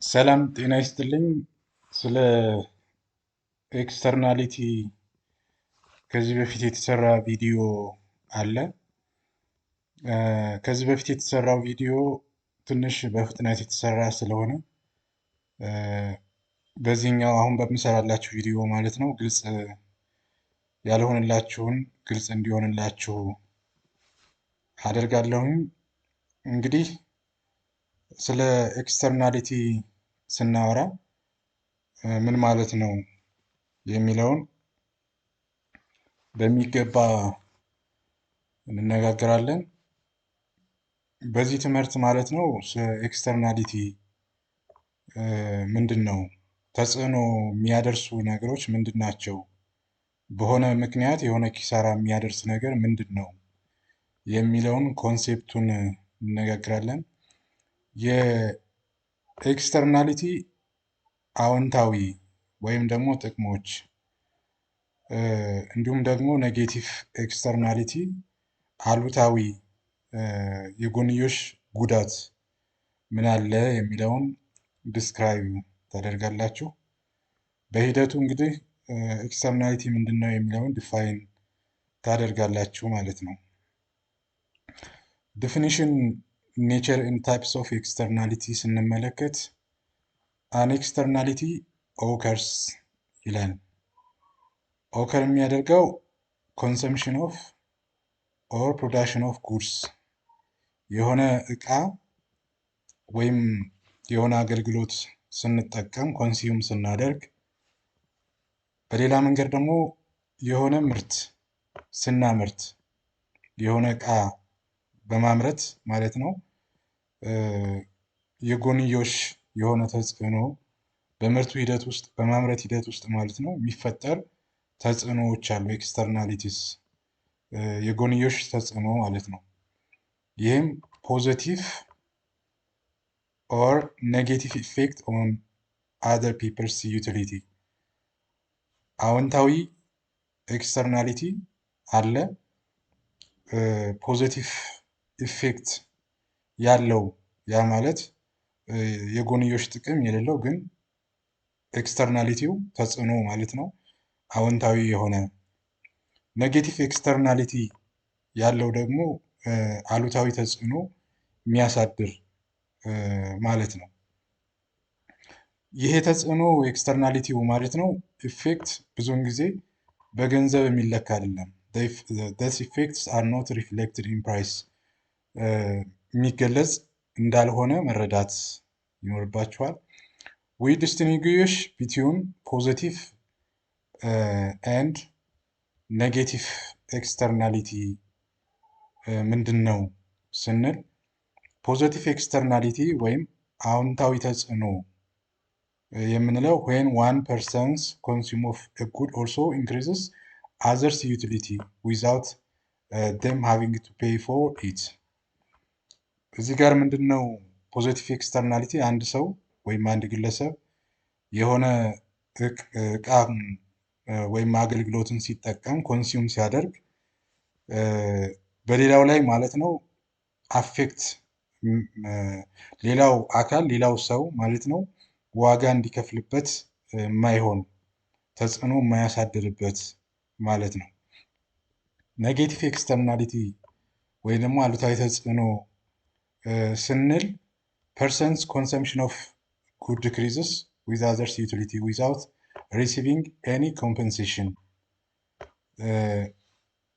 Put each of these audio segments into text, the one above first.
ሰላም ጤና ይስጥልኝ። ስለ ኤክስተርናሊቲ ከዚህ በፊት የተሰራ ቪዲዮ አለ። ከዚህ በፊት የተሰራው ቪዲዮ ትንሽ በፍጥነት የተሰራ ስለሆነ በዚህኛው አሁን በምሰራላችሁ ቪዲዮ ማለት ነው ግልጽ ያልሆነላችሁን ግልጽ እንዲሆንላችሁ አደርጋለሁኝ። እንግዲህ ስለ ኤክስተርናሊቲ ስናወራ ምን ማለት ነው የሚለውን በሚገባ እንነጋገራለን። በዚህ ትምህርት ማለት ነው ኤክስተርናሊቲ ምንድን ነው፣ ተጽዕኖ የሚያደርሱ ነገሮች ምንድን ናቸው፣ በሆነ ምክንያት የሆነ ኪሳራ የሚያደርስ ነገር ምንድን ነው የሚለውን ኮንሴፕቱን እንነጋገራለን። የኤክስተርናሊቲ አዎንታዊ ወይም ደግሞ ጥቅሞች እንዲሁም ደግሞ ኔጌቲቭ ኤክስተርናሊቲ አሉታዊ የጎንዮሽ ጉዳት ምን አለ የሚለውን ዲስክራይብ ታደርጋላችሁ። በሂደቱ እንግዲህ ኤክስተርናሊቲ ምንድን ነው የሚለውን ዲፋይን ታደርጋላችሁ ማለት ነው። ዲፊኒሽን ኔቸር ኤንድ ታይፕስ ኦፍ ኤክስተርናሊቲ ስንመለከት አን ኤክስተርናሊቲ ኦከርስ ይላል። ኦከር የሚያደርገው ኮንሰምሽን ኦፍ ኦር ፕሮዳክሽን ኦፍ ጉድስ የሆነ እቃ ወይም የሆነ አገልግሎት ስንጠቀም ኮንሲዩም ስናደርግ፣ በሌላ መንገድ ደግሞ የሆነ ምርት ስናመርት የሆነ እቃ በማምረት ማለት ነው የጎንዮሽ የሆነ ተጽዕኖ በምርቱ ሂደት ውስጥ በማምረት ሂደት ውስጥ ማለት ነው የሚፈጠር ተጽዕኖዎች አሉ። ኤክስተርናሊቲስ የጎንዮሽ ተጽዕኖ ማለት ነው። ይህም ፖዘቲቭ ኦር ኔጌቲቭ ኢፌክት ኦን አዘር ፒፕልስ ዩቲሊቲ። አዎንታዊ ኤክስተርናሊቲ አለ፣ ፖዘቲቭ ኢፌክት ያለው ያ ማለት የጎንዮሽ ጥቅም የሌለው ግን ኤክስተርናሊቲው ተጽዕኖ ማለት ነው አዎንታዊ የሆነ። ኔጌቲቭ ኤክስተርናሊቲ ያለው ደግሞ አሉታዊ ተጽዕኖ የሚያሳድር ማለት ነው። ይሄ ተጽዕኖ ኤክስተርናሊቲው ማለት ነው ኢፌክት ብዙውን ጊዜ በገንዘብ የሚለካ አይደለም። these effects are not reflected in price የሚገለጽ እንዳልሆነ መረዳት ይኖርባችኋል። we distinguish between positive and negative externality ምንድን ነው ስንል ፖዘቲቭ ኤክስተርናሊቲ ወይም አዎንታዊ ተጽዕኖ የምንለው when one person's consume of a good also increases others utility without them having to pay for it። እዚህ ጋር ምንድን ነው ፖዘቲቭ ኤክስተርናሊቲ? አንድ ሰው ወይም አንድ ግለሰብ የሆነ እቃ ወይም አገልግሎትን ሲጠቀም ኮንሱም ሲያደርግ በሌላው ላይ ማለት ነው አፌክት ሌላው አካል ሌላው ሰው ማለት ነው ዋጋ እንዲከፍልበት የማይሆን ተጽዕኖ የማያሳድርበት ማለት ነው። ኔጌቲቭ ኤክስተርናሊቲ ወይ ደግሞ አሉታዊ ተጽዕኖ ስንል ፐርሰንስ ኮንሰምፕሽን ኦፍ ጉድ ዲክሪዝስ ዊዝ አዘርስ ዩቲሊቲ ዊዛውት ሪሲቪንግ ኤኒ ኮምፐንሴሽን።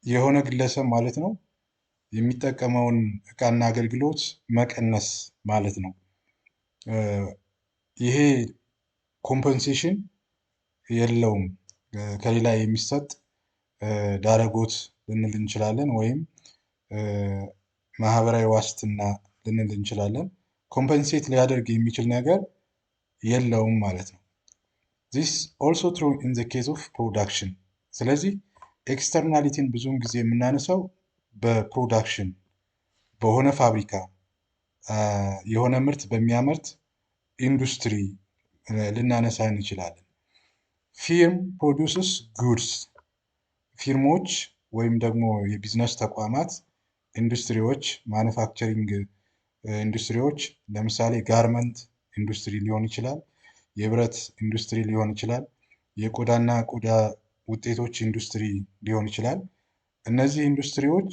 የሆነ ግለሰብ ማለት ነው የሚጠቀመውን እቃና አገልግሎት መቀነስ ማለት ነው። ይሄ ኮምፐንሴሽን የለውም፣ ከሌላ የሚሰጥ ዳረጎት ልንል እንችላለን፣ ወይም ማህበራዊ ዋስትና ልንል እንችላለን። ኮምፐንሴት ሊያደርግ የሚችል ነገር የለውም ማለት ነው። this also true in the case of production። ስለዚህ ኤክስተርናሊቲን ብዙውን ጊዜ የምናነሳው በፕሮዳክሽን በሆነ ፋብሪካ የሆነ ምርት በሚያመርት ኢንዱስትሪ ልናነሳ እንችላለን። ፊርም ፕሮዲውስስ ጉድስ፣ ፊርሞች ወይም ደግሞ የቢዝነስ ተቋማት ኢንዱስትሪዎች ማኑፋክቸሪንግ ኢንዱስትሪዎች ለምሳሌ ጋርመንት ኢንዱስትሪ ሊሆን ይችላል፣ የብረት ኢንዱስትሪ ሊሆን ይችላል፣ የቆዳና ቆዳ ውጤቶች ኢንዱስትሪ ሊሆን ይችላል። እነዚህ ኢንዱስትሪዎች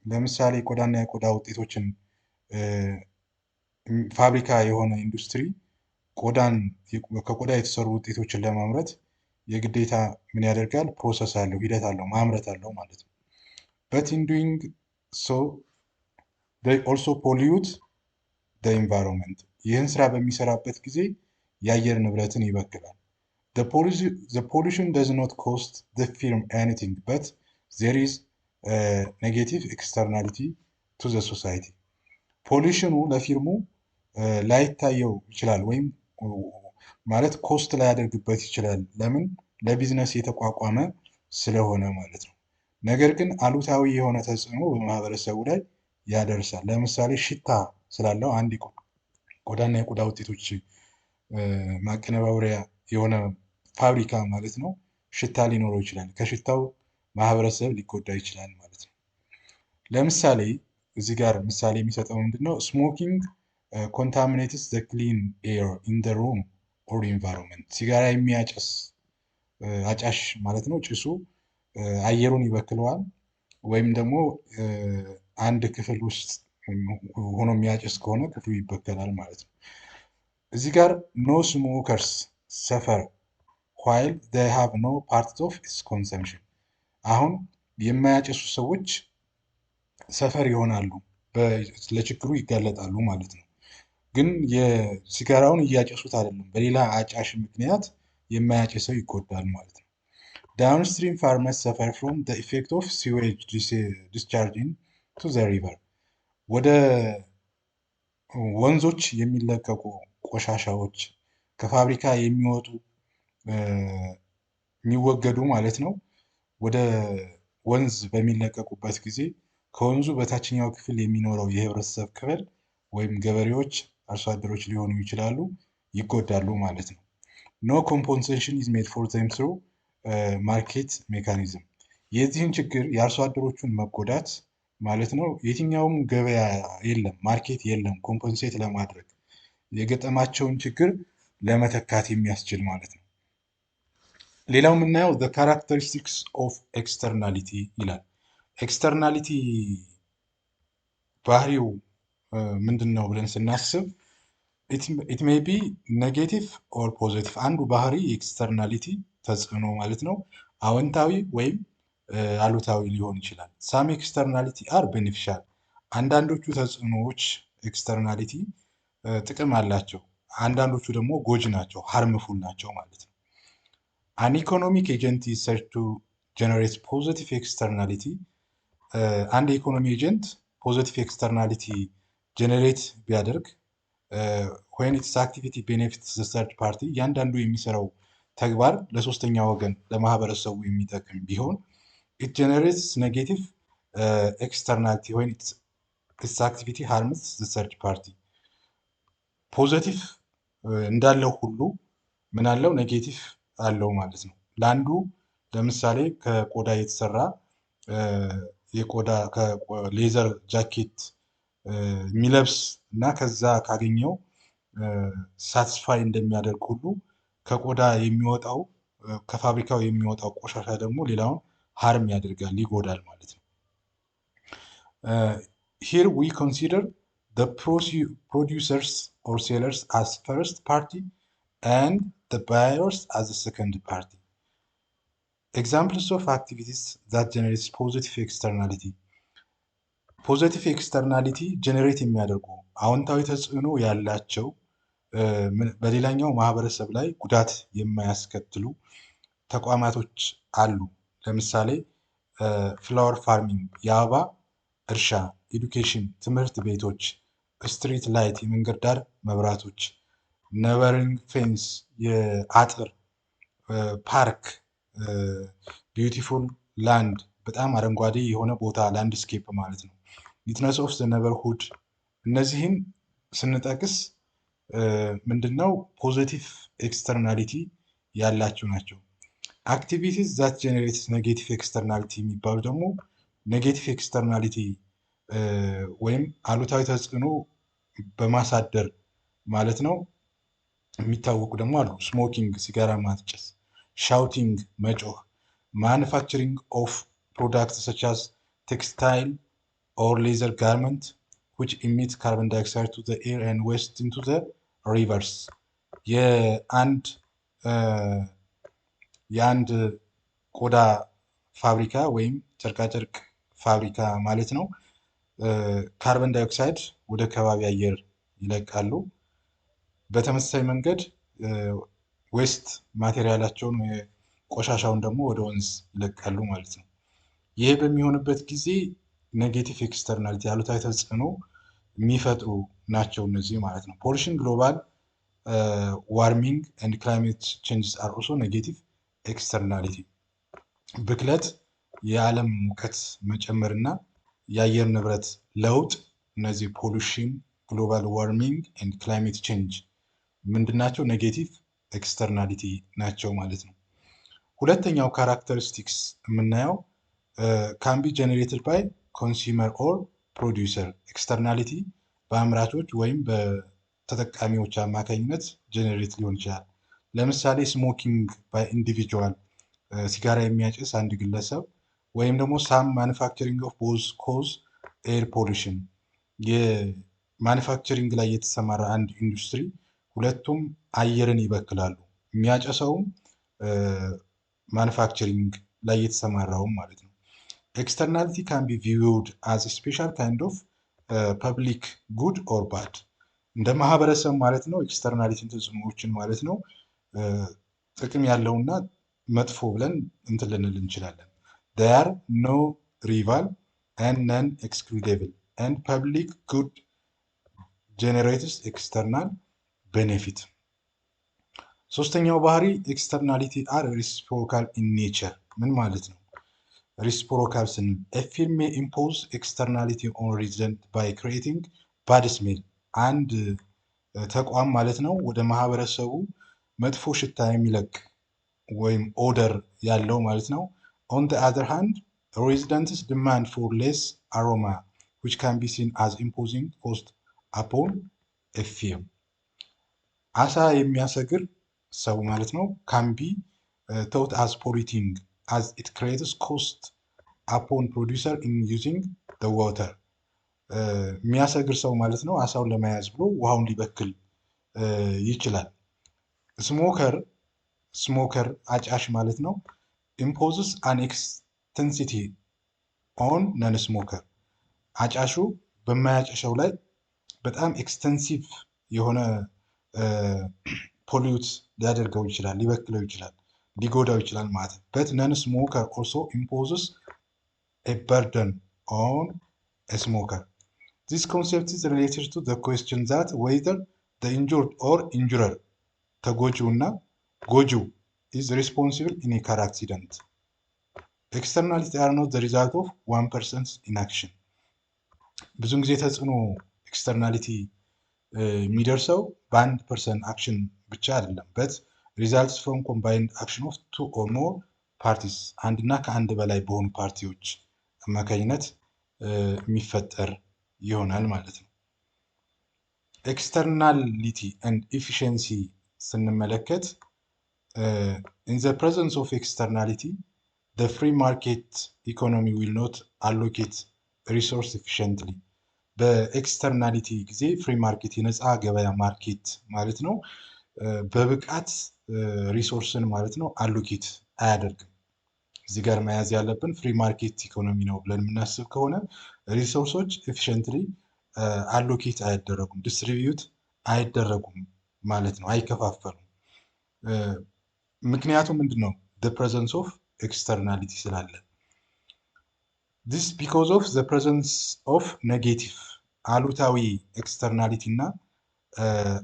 ለምሳሌ የቆዳና የቆዳ ውጤቶችን ፋብሪካ የሆነ ኢንዱስትሪ ከቆዳ የተሰሩ ውጤቶችን ለማምረት የግዴታ ምን ያደርጋል? ፕሮሰስ አለው፣ ሂደት አለው፣ ማምረት አለው ማለት ነው። በት ኢን ዱይንግ ሶ they also pollute the environment። ይህን ስራ በሚሰራበት ጊዜ የአየር ንብረትን ይበክላል። The pollution does not cost the firm anything, but there is a negative externality to the society። ፖሊሽኑ ለፊርሙ ላይታየው ይችላል ወይም ማለት ኮስት ላያደርግበት ይችላል። ለምን? ለቢዝነስ የተቋቋመ ስለሆነ ማለት ነው። ነገር ግን አሉታዊ የሆነ ተጽዕኖ በማህበረሰቡ ላይ ያደርሳል። ለምሳሌ ሽታ ስላለው አንድ ቆዳና የቆዳ ውጤቶች ማቀነባበሪያ የሆነ ፋብሪካ ማለት ነው ሽታ ሊኖረው ይችላል። ከሽታው ማህበረሰብ ሊጎዳ ይችላል ማለት ነው። ለምሳሌ እዚህ ጋር ምሳሌ የሚሰጠው ምንድነው? ስሞኪንግ ኮንታሚኔትስ ዘ ክሊን ኤር ኢን ዘ ሩም ኦር ኢንቫይሮንመንት። ሲጋራ የሚያጨስ አጫሽ ማለት ነው ጭሱ አየሩን ይበክለዋል። ወይም ደግሞ አንድ ክፍል ውስጥ ሆኖ የሚያጨስ ከሆነ ክፍሉ ይበከላል ማለት ነው። እዚህ ጋር ኖ ስሞከርስ ሰፈር ዋይል they have no part of its consumption። አሁን የማያጨሱ ሰዎች ሰፈር ይሆናሉ፣ ለችግሩ ይጋለጣሉ ማለት ነው። ግን የሲጋራውን እያጨሱት አይደለም፣ በሌላ አጫሽ ምክንያት የማያጨሰው ይጎዳል ማለት ነው። ዳውንስትሪም ፋርመርስ ሰፈር ፍሮም the effect of sewage discharging to the river። ወደ ወንዞች የሚለቀቁ ቆሻሻዎች ከፋብሪካ የሚወጡ የሚወገዱ ማለት ነው ወደ ወንዝ በሚለቀቁበት ጊዜ ከወንዙ በታችኛው ክፍል የሚኖረው የህብረተሰብ ክፍል ወይም ገበሬዎች፣ አርሶ አደሮች ሊሆኑ ይችላሉ፣ ይጎዳሉ ማለት ነው። ኖ ኮምፖንሴሽን ኢዝ ሜድ ፎር ዘም ትሩ ማርኬት ሜካኒዝም። የዚህን ችግር የአርሶ አደሮቹን መጎዳት ማለት ነው የትኛውም ገበያ የለም፣ ማርኬት የለም ኮምፖንሴት ለማድረግ የገጠማቸውን ችግር ለመተካት የሚያስችል ማለት ነው። ሌላው የምናየው the characteristics of externality ይላል። ኤክስተርናሊቲ ባህሪው ምንድን ነው ብለን ስናስብ it may be negative or positive። አንዱ ባህሪ ኤክስተርናሊቲ ተጽዕኖ ማለት ነው አዎንታዊ ወይም አሉታዊ ሊሆን ይችላል። some externality are beneficial። አንዳንዶቹ ተጽዕኖዎች ኤክስተርናሊቲ ጥቅም አላቸው፣ አንዳንዶቹ ደግሞ ጎጂ ናቸው፣ ሃርምፉል ናቸው ማለት ነው። an economic agent is said to generate positive externality። አንድ የኢኮኖሚ ኤጀንት ፖዚቲቭ ኤክስተርናሊቲ ጀነሬት ቢያደርግ when its activity benefits the third party፣ እያንዳንዱ የሚሰራው ተግባር ለሶስተኛ ወገን ለማህበረሰቡ የሚጠቅም ቢሆን it generates negative externality when its activity harms the third party። ፖዚቲቭ እንዳለው ሁሉ ምን አለው? ኔጌቲቭ አለው ማለት ነው። ለአንዱ ለምሳሌ ከቆዳ የተሰራ የቆዳ ሌዘር ጃኬት የሚለብስ እና ከዛ ካገኘው ሳትስፋይ እንደሚያደርግ ሁሉ ከቆዳ የሚወጣው ከፋብሪካው የሚወጣው ቆሻሻ ደግሞ ሌላውን ሃርም ያደርጋል፣ ይጎዳል ማለት ነው። here we consider the producers or sellers as first party and the buyers as the second party። examples of activities that generates positive externality። ፖዚቲቭ ኤክስተርናሊቲ ጀነሬት የሚያደርጉ አዎንታዊ ተጽዕኖ ያላቸው በሌላኛው ማህበረሰብ ላይ ጉዳት የማያስከትሉ ተቋማቶች አሉ። ለምሳሌ ፍላወር ፋርሚንግ የአበባ እርሻ፣ ኤዱኬሽን ትምህርት ቤቶች፣ ስትሪት ላይት የመንገድ ዳር መብራቶች፣ ኔበሪንግ ፌንስ የአጥር፣ ፓርክ ቢዩቲፉል ላንድ በጣም አረንጓዴ የሆነ ቦታ ላንድስኬፕ ማለት ነው። ኒትነስ ኦፍ ዘ ኔበርሁድ እነዚህን ስንጠቅስ ምንድነው ፖዚቲቭ ኤክስተርናሊቲ ያላቸው ናቸው። አክቲቪቲስ ዛት ጀነሬትስ ኔጌቲቭ ኤክስተርናሊቲ የሚባሉ ደግሞ ኔጌቲቭ ኤክስተርናሊቲ ወይም አሉታዊ ተጽዕኖ በማሳደር ማለት ነው የሚታወቁ ደግሞ አሉ። ስሞኪንግ ሲጋራ ማጨስ፣ ሻውቲንግ መጮህ፣ ማኑፋክቸሪንግ ኦፍ ፕሮዳክት ሰች አዝ ቴክስታይል ኦር ሌዘር ጋርመንት which emit carbon dioxide to the air and waste into the rivers የአንድ የአንድ ቆዳ ፋብሪካ ወይም ጨርቃጨርቅ ፋብሪካ ማለት ነው ካርበን ዳይኦክሳይድ ወደ ከባቢ አየር ይለቃሉ። በተመሳሳይ መንገድ ዌስት ማቴሪያላቸውን ቆሻሻውን ደግሞ ወደ ወንዝ ይለቃሉ ማለት ነው። ይሄ በሚሆንበት ጊዜ ኔጌቲቭ ኤክስተርናሊቲ አሉታዊ ተጽዕኖ የሚፈጥሩ ናቸው እነዚህ ማለት ነው። ፖሉሽን፣ ግሎባል ዋርሚንግ ኤንድ ክላይሜት ቼንጅስ አር ኦልሶ ኔጌቲቭ ኤክስተርናሊቲ። ብክለት፣ የዓለም ሙቀት መጨመርና የአየር ንብረት ለውጥ እነዚህ ፖሉሽን፣ ግሎባል ዋርሚንግ ኤንድ ክላይሜት ቼንጅ ምንድናቸው? ኔጌቲቭ ኤክስተርናሊቲ ናቸው ማለት ነው። ሁለተኛው ካራክተሪስቲክስ የምናየው ካን ቢ ጀነሬትድ ባይ ኮንሱመር ኦር ፕሮዲውሰር። ኤክስተርናሊቲ በአምራቾች ወይም በተጠቃሚዎች አማካኝነት ጀነሬት ሊሆን ይችላል። ለምሳሌ ስሞኪንግ ባይ ኢንዲቪጁዋል፣ ሲጋራ የሚያጨስ አንድ ግለሰብ፣ ወይም ደግሞ ሳም ማኑፋክቸሪንግ ኦፍ ቦዝ ኮዝ ኤር ፖሉሽን፣ የማኑፋክቸሪንግ ላይ የተሰማራ አንድ ኢንዱስትሪ ሁለቱም አየርን ይበክላሉ። የሚያጨሰውም ማኑፋክቸሪንግ ላይ የተሰማራውም ማለት ነው። ኤክስተርናሊቲ ካን ቢ ቪውድ አዝ ስፔሻል ካይንድ ኦፍ ፐብሊክ ጉድ ኦር ባድ። እንደ ማህበረሰብ ማለት ነው ኤክስተርናሊቲን ተጽዕኖዎችን ማለት ነው ጥቅም ያለውና መጥፎ ብለን እንትን ልንል እንችላለን። they are no rival and non excludable and public good generates external benefit። ሶስተኛው ባህሪ ኤክስተርናሊቲ አር ሪሲፕሮካል ኢን ኔቸር። ምን ማለት ነው? ሪሲፕሮካል ስንል a firm may impose externality on resident by creating bad smell። አንድ ተቋም ማለት ነው ወደ ማህበረሰቡ መጥፎ ሽታ የሚለቅ ወይም ኦደር ያለው ማለት ነው። on the other hand residents demand for less aroma which can be seen as imposing cost upon a firm። አሳ የሚያሰግር ሰው ማለት ነው can be thought as polluting as it creates cost upon producer in using the water። የሚያሰግር ሰው ማለት ነው አሳውን ለመያዝ ብሎ ውሃውን ሊበክል ይችላል። ስሞከር አጫሽ ማለት ነው imposes an extensity on non-smoker። አጫሹ በማያጨሸው ላይ በጣም ኤክስተንሲቭ የሆነ ፖሊዩት ሊያደርገው ይችላል፣ ሊበክለው ይችላል፣ ሊጎዳው ይችላል ማለት ነው። but non-smoker also imposes a burden on a smoker። this concept is related to the question that whether the injured or injurer ተጎጂው እና ጎጂው is responsible in a car accident። externalities are not the result of one person's inaction። ብዙን ጊዜ ተጽዕኖ ኤክስተርናሊቲ የሚደርሰው በአንድ ፐርሰን አክሽን ብቻ አይደለም but results from combined action of two or more parties። አንድና ከአንድ በላይ በሆኑ ፓርቲዎች አማካኝነት የሚፈጠር ይሆናል ማለት ነው። ኤክስተርናሊቲ and efficiency ስንመለከት in the presence of externality the free market economy will not allocate resource efficiently። በኤክስተርናሊቲ ጊዜ ፍሪ ማርኬት የነፃ ገበያ ማርኬት ማለት ነው በብቃት ሪሶርስን ማለት ነው አሎኬት አያደርግም። እዚህ ጋር መያዝ ያለብን ፍሪ ማርኬት ኢኮኖሚ ነው ብለን የምናስብ ከሆነ ሪሶርሶች ኤፊሽንትሊ አሎኬት አይደረጉም፣ ዲስትሪቢዩት አይደረጉም ማለት ነው፣ አይከፋፈሉም። ምክንያቱም ምንድን ነው? the presence of externality ስላለ። this because of the presence of negative አሉታዊ ኤክስተርናሊቲ እና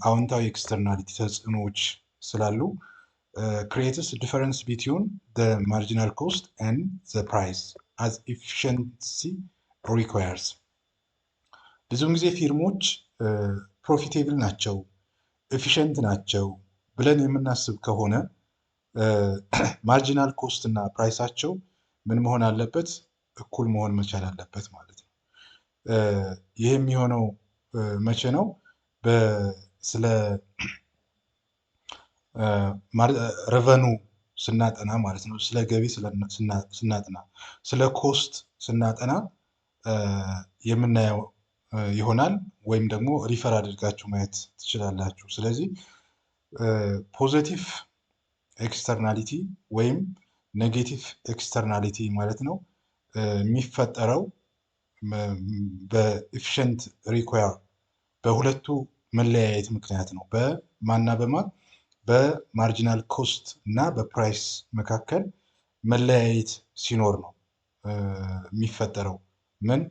አዎንታዊ ኤክስተርናሊቲ ተጽዕኖዎች ስላሉ creates difference between the marginal cost and the price as efficiency requires። ብዙውን ጊዜ ፊርሞች ፕሮፊቴብል ናቸው፣ ኤፊሽንት ናቸው ብለን የምናስብ ከሆነ ማርጂናል ኮስት እና ፕራይሳቸው ምን መሆን አለበት? እኩል መሆን መቻል አለበት ማለት ነው። ይህ የሚሆነው መቼ ነው? ስለ ረቨኑ ስናጠና ማለት ነው፣ ስለ ገቢ ስናጠና፣ ስለ ኮስት ስናጠና የምናየው ይሆናል። ወይም ደግሞ ሪፈር አድርጋችሁ ማየት ትችላላችሁ። ስለዚህ ፖዘቲቭ ኤክስተርናሊቲ ወይም ኔጌቲቭ ኤክስተርናሊቲ ማለት ነው የሚፈጠረው በኤፊሽንት ሪኳየር በሁለቱ መለያየት ምክንያት ነው። በማና በማ በማርጂናል ኮስት እና በፕራይስ መካከል መለያየት ሲኖር ነው የሚፈጠረው ምን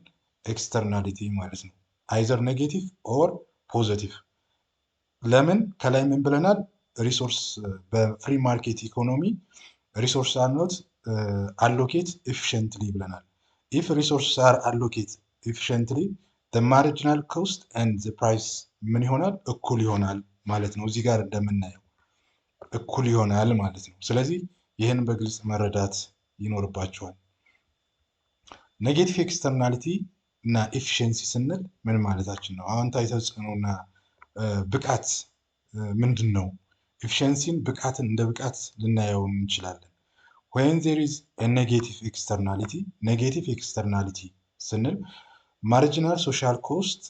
ኤክስተርናሊቲ ማለት ነው። አይዘር ኔጌቲቭ ኦር ፖዘቲቭ። ለምን ከላይ ምን ብለናል? ሪሶርስ በፍሪ ማርኬት ኢኮኖሚ ሪሶርስ አር ኖት አሎኬት ኤፊሽንትሊ ብለናል። ኢፍ ሪሶርስ አር አሎኬት ኤፊሽንትሊ ማርጂናል ኮስት ኤንድ ፕራይስ ምን ይሆናል? እኩል ይሆናል ማለት ነው። እዚህ ጋር እንደምናየው እኩል ይሆናል ማለት ነው። ስለዚህ ይህን በግልጽ መረዳት ይኖርባቸዋል። ኔጌቲቭ ኤክስተርናሊቲ እና ኤፊሽንሲ ስንል ምን ማለታችን ነው? አዎንታዊ ተጽዕኖ እና ብቃት ምንድን ነው? ኤፊሽንሲን ብቃትን እንደ ብቃት ልናየው እንችላለን። when there is a negative externality ኔጌቲቭ ኤክስተርናሊቲ ስንል ማርጂናል ሶሻል ኮስት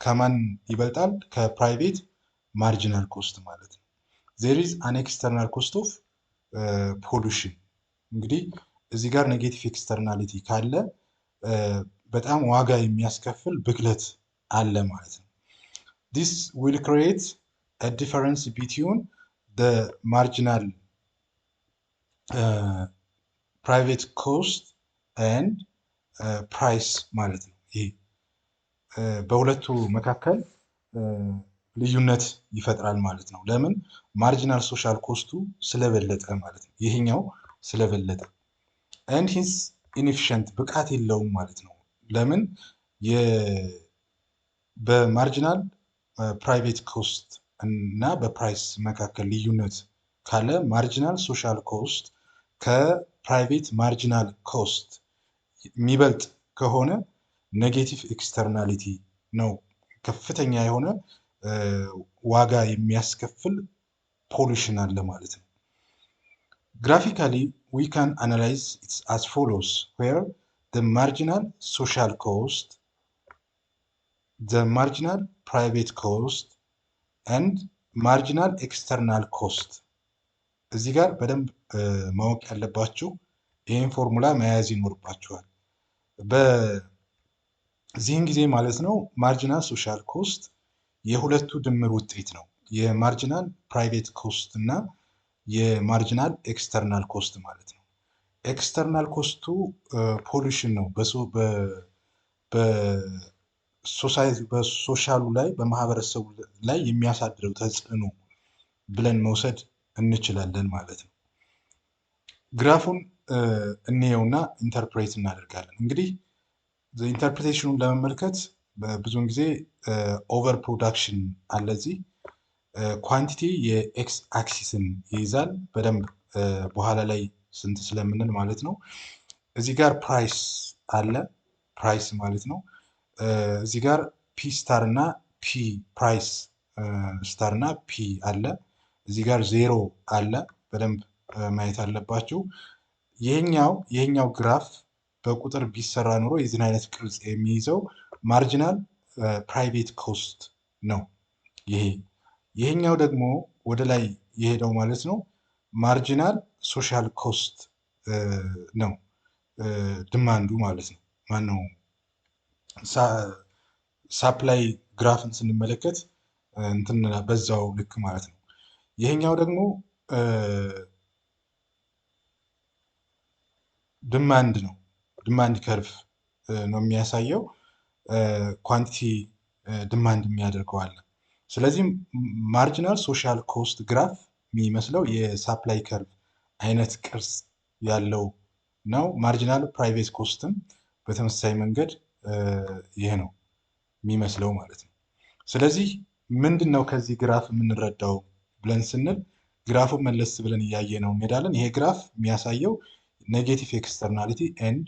ከማን ይበልጣል? ከፕራይቬት ማርጂናል ኮስት ማለት ነው። there is an external cost of pollution እንግዲህ እዚህ ጋር ኔጌቲቭ ኤክስተርናሊቲ ካለ በጣም ዋጋ የሚያስከፍል ብክለት አለ ማለት ነው። this will create a difference between the marginal private cost and price ማለት ነው። ይሄ በሁለቱ መካከል ልዩነት ይፈጥራል ማለት ነው። ለምን? ማርጂናል ሶሻል ኮስቱ ስለበለጠ ማለት ነው። ይሄኛው ስለበለጠ and his inefficient ብቃት የለውም ማለት ነው። ለምን? በማርጂናል ፕራይቬት ኮስት እና በፕራይስ መካከል ልዩነት ካለ ማርጂናል ሶሻል ኮስት ከፕራይቬት ማርጂናል ኮስት የሚበልጥ ከሆነ ኔጌቲቭ ኤክስተርናሊቲ ነው። ከፍተኛ የሆነ ዋጋ የሚያስከፍል ፖሉሽን አለ ማለት ነው። Graphically, we can analyze it as follows, where the marginal social cost, the marginal private cost, and marginal external cost እዚህ ጋር በደንብ ማወቅ ያለባችሁ ይህን ፎርሙላ መያዝ ይኖርባችኋል። በዚህን ጊዜ ማለት ነው ማርጂናል ሶሻል ኮስት የሁለቱ ድምር ውጤት ነው። የማርጂናል ፕራይቬት ኮስት እና የማርጂናል ኤክስተርናል ኮስት ማለት ነው። ኤክስተርናል ኮስቱ ፖሉሽን ነው። በሶሻሉ ላይ በማህበረሰቡ ላይ የሚያሳድረው ተጽዕኖ ብለን መውሰድ እንችላለን ማለት ነው። ግራፉን እንየውና ኢንተርፕሬት እናደርጋለን። እንግዲህ ኢንተርፕሬቴሽኑን ለመመልከት ብዙውን ጊዜ ኦቨር ፕሮዳክሽን አለ እዚህ ኳንቲቲ የኤክስ አክሲስን ይይዛል። በደንብ በኋላ ላይ ስንት ስለምንል ማለት ነው። እዚህ ጋር ፕራይስ አለ፣ ፕራይስ ማለት ነው። እዚህ ጋር ፒ ስታር እና ፒ ፕራይስ ስታር እና ፒ አለ። እዚህ ጋር ዜሮ አለ። በደንብ ማየት አለባችሁ። ይሄኛው ግራፍ በቁጥር ቢሰራ ኑሮ የዚህን አይነት ቅርጽ የሚይዘው ማርጂናል ፕራይቬት ኮስት ነው። ይሄኛው ደግሞ ወደ ላይ የሄደው ማለት ነው ማርጂናል ሶሻል ኮስት ነው። ድማንዱ ማለት ነው። ማነው ሳፕላይ ግራፍን ስንመለከት እንትን በዛው ልክ ማለት ነው። ይሄኛው ደግሞ ድማንድ ነው። ድማንድ ከርቭ ነው የሚያሳየው። ኳንቲቲ ድማንድ የሚያደርገው አለ። ስለዚህ ማርጂናል ሶሻል ኮስት ግራፍ የሚመስለው የሳፕላይ ከርቭ አይነት ቅርጽ ያለው ነው። ማርጂናል ፕራይቬት ኮስትም በተመሳሳይ መንገድ ይሄ ነው የሚመስለው ማለት ነው። ስለዚህ ምንድን ነው ከዚህ ግራፍ የምንረዳው ብለን ስንል ግራፉን መለስ ብለን እያየ ነው እንሄዳለን። ይሄ ግራፍ የሚያሳየው ኔጌቲቭ ኤክስተርናሊቲ ኤንድ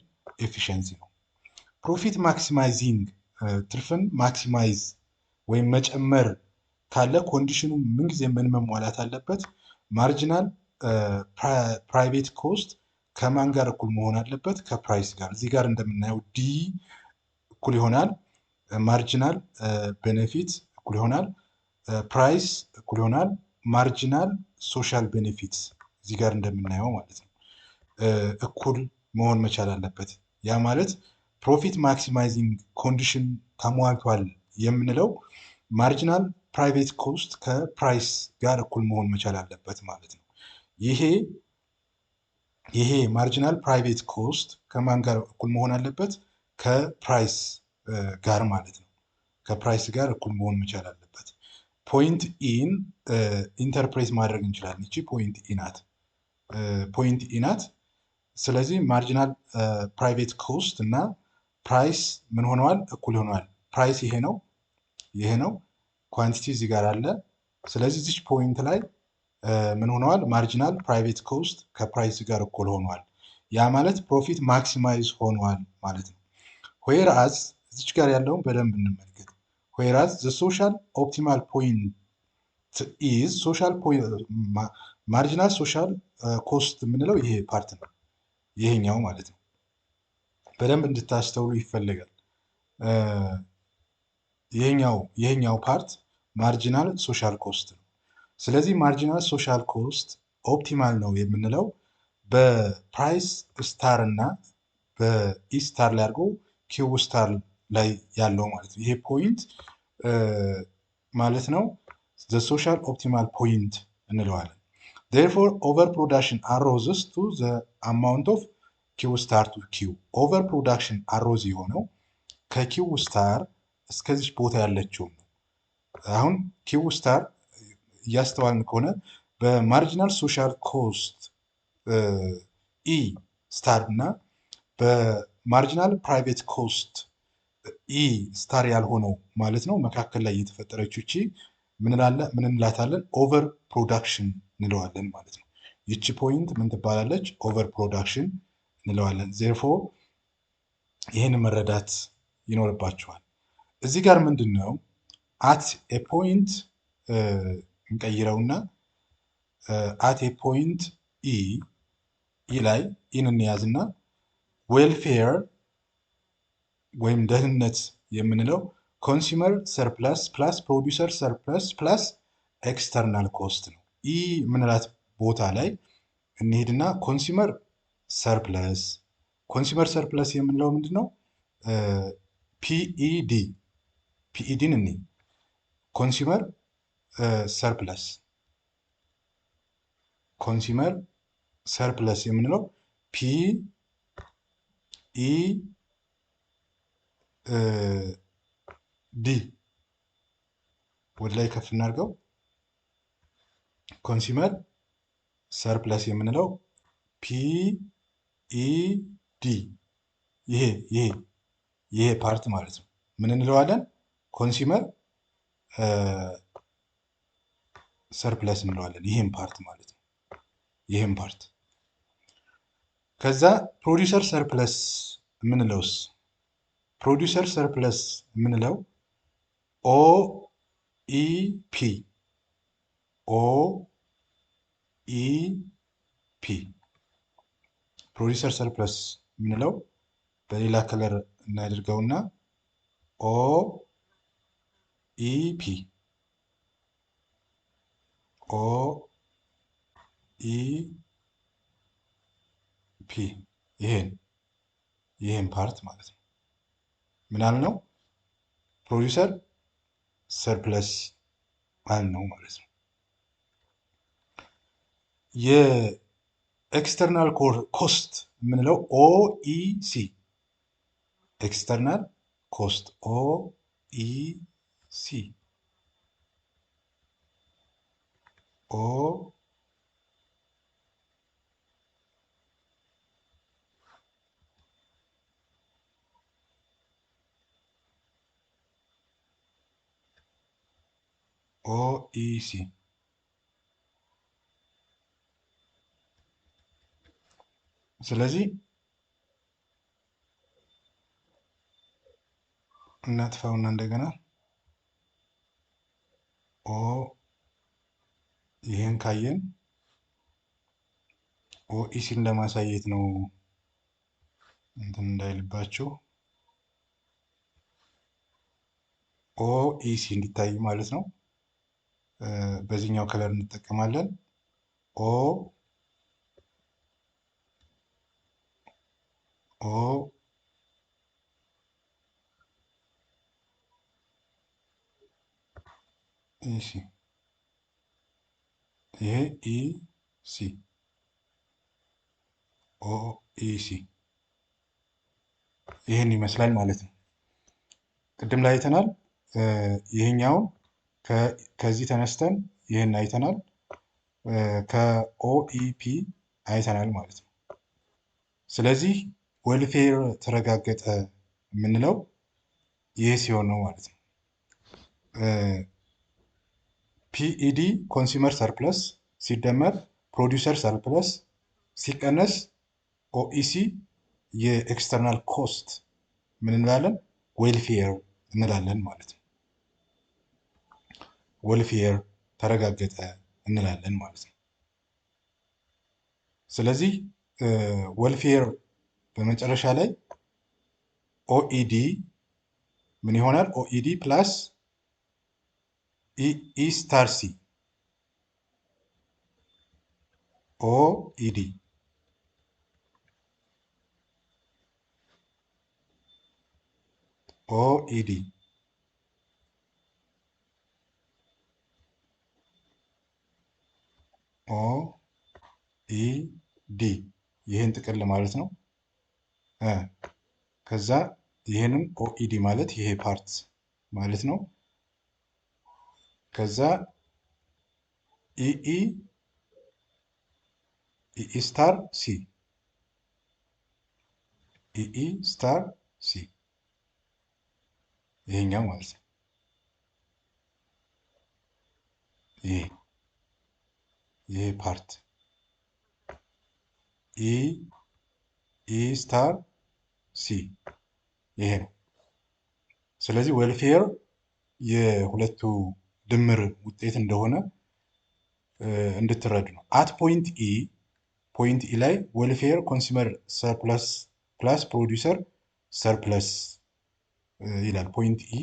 ኤፊሽንሲ ነው። ፕሮፊት ማክሲማይዚንግ ትርፍን ማክሲማይዝ ወይም መጨመር ካለ ኮንዲሽኑ ምንጊዜ ምን መሟላት አለበት? ማርጂናል ፕራይቬት ኮስት ከማን ጋር እኩል መሆን አለበት? ከፕራይስ ጋር። እዚህ ጋር እንደምናየው ዲ እኩል ይሆናል ማርጂናል ቤኔፊት እኩል ይሆናል ፕራይስ እኩል ይሆናል ማርጂናል ሶሻል ቤኔፊት እዚህ ጋር እንደምናየው ማለት ነው እኩል መሆን መቻል አለበት። ያ ማለት ፕሮፊት ማክሲማይዚንግ ኮንዲሽን ተሟልቷል የምንለው ማርጂናል ፕራይቬት ኮስት ከፕራይስ ጋር እኩል መሆን መቻል አለበት ማለት ነው። ይሄ ማርጂናል ፕራይቬት ኮስት ከማን ጋር እኩል መሆን አለበት? ከፕራይስ ጋር ማለት ነው። ከፕራይስ ጋር እኩል መሆን መቻል አለበት። ፖይንት ኢን ኢንተርፕሬት ማድረግ እንችላለን። እቺ ፖይንት ኢ ናት። ፖይንት ኢ ናት። ስለዚህ ማርጂናል ፕራይቬት ኮስት እና ፕራይስ ምን ሆነዋል? እኩል ሆነዋል። ፕራይስ ይሄ ነው፣ ይሄ ነው። ኳንቲቲ እዚህ ጋር አለ። ስለዚህ እዚች ፖይንት ላይ ምን ሆነዋል? ማርጂናል ፕራይቬት ኮስት ከፕራይስ ጋር እኩል ሆኗል። ያ ማለት ፕሮፊት ማክሲማይዝ ሆኗል ማለት ነው። ዌር አዝ እዚች ጋር ያለውን በደንብ እንመልከት። ዌር አዝ ዘ ሶሻል ኦፕቲማል ፖይንት ኢዝ ሶሻል ማርጂናል ሶሻል ኮስት የምንለው ይሄ ፓርት ነው፣ ይሄኛው ማለት ነው። በደንብ እንድታስተውሉ ይፈልጋል። ይሄኛው ፓርት ማርጂናል ሶሻል ኮስት ነው። ስለዚህ ማርጂናል ሶሻል ኮስት ኦፕቲማል ነው የምንለው በፕራይስ ስታር እና በኢ ስታር ላይ አድርጎ ኪው ስታር ላይ ያለው ማለት ነው። ይሄ ፖይንት ማለት ነው ዘ ሶሻል ኦፕቲማል ፖይንት እንለዋለን። ዴርፎር ኦቨር ፕሮዳክሽን አሮዝስ ቱ ዘ አማውንት ኦፍ ኪው ስታር ቱ ኪው። ኦቨር ፕሮዳክሽን አሮዝ የሆነው ከኪው ስታር እስከዚች ቦታ ያለችው ነው። አሁን ኪው ስታር እያስተዋልን ከሆነ በማርጂናል ሶሻል ኮስት ኢ ስታር እና በማርጂናል ፕራይቬት ኮስት ኢ ስታር ያልሆነው ማለት ነው መካከል ላይ የተፈጠረችው እቺ ምን እንላታለን? ኦቨር ፕሮዳክሽን እንለዋለን ማለት ነው። ይቺ ፖይንት ምን ትባላለች? ኦቨር ፕሮዳክሽን እንለዋለን። ዜርፎር ይህን መረዳት ይኖርባቸዋል። እዚህ ጋር ምንድን ነው አት ኤ ፖይንት እንቀይረውና አት ኤ ፖይንት ኢ ላይ ኢን እንያዝና ዌልፌር ወይም ደህንነት የምንለው ኮንሱመር ሰርፕለስ ፕላስ ፕሮዲውሰር ሰርፕለስ ፕላስ ኤክስተርናል ኮስት ነው። ኢ የምንላት ቦታ ላይ እንሄድና ኮንሱመር ሰርፕለስ የምንለው ምንድን ነው? ፒኢዲን እኒ ኮንሱመር ሰርፕለስ የምንለው ፒኢዲ ወደ ላይ ከፍ እናድርገው። ኮንሱመር ሰርፕለስ የምንለው ፒኢዲ ይሄ ፓርት ማለት ነው። ምን እንለዋለን? ኮንሱመር ሰርፕለስ እንለዋለን። ይህም ፓርት ማለት ነው። ይህም ፓርት ከዛ ፕሮዲውሰር ሰርፕለስ የምንለውስ ፕሮዲውሰር ሰርፕለስ የምንለው ኦኢፒ ፕሮዲውሰር ሰርፕለስ የምንለው በሌላ ከለር እናድርገውና ኦኢፒ ይሄን ፓርት ማለት ነው። ምን አልነው? ፕሮዲውሰር ሰርፕለስ አልነው ማለት ነው። የኤክስተርናል ኮስት የምንለው ኦኢሲ ኤክስተርናል ኮስት ኦኢሲ ኦኢሲ ስለዚህ እናጥፋውና እንደገና ኦ ይህን ካየን ኦኢሲን ለማሳየት ነው እንትን እንዳይልባቸው ኦኢሲ እንዲታይ ማለት ነው። በዚህኛው ከለር እንጠቀማለን። ኦ ኦ ኢሲ ይሄ ኢሲ ኦ ኢሲ ይህን ይመስላል ማለት ነው። ቅድም ላይ አይተናል። ይህኛውን ከዚህ ተነስተን ይህን አይተናል። ከኦኢፒ አይተናል ማለት ነው። ስለዚህ ዌልፌር ተረጋገጠ የምንለው ይህ ሲሆን ነው ማለት ነው። ፒኢዲ ኮንሱመር ሰርፕለስ ሲደመር ፕሮዲውሰር ሰርፕለስ ሲቀነስ ኦኢሲ የኤክስተርናል ኮስት ምን እንላለን? ዌልፌር እንላለን ማለት ነው። ዌልፌር ተረጋገጠ እንላለን ማለት ነው። ስለዚህ ዌልፌር በመጨረሻ ላይ ኦኢዲ ምን ይሆናል? ኦኢዲ ፕላስ ኢ ስታር ሲ ኦኢዲ ኦኢዲ ኦኢዲ ይህን ጥቅል ማለት ነው። ከዛ ይህንን ኦኢዲ ማለት ይሄ ፓርት ማለት ነው። ከዛ ኢኢ ስታር ሲ ኢኢ ስታር ሲ ይሄኛው ማለት ነው። ይሄ ፓርት ኢ ስታር ሲ ይሄ ነው። ስለዚህ ዌልፌር የሁለቱ ድምር ውጤት እንደሆነ እንድትረዱ ነው። አት ፖይንት ኢ ላይ ዌልፌር ኮንሱመር ሰርፕለስ ፕላስ ፕሮዲውሰር ሰርፕለስ ይላል። ፖይንት ኢ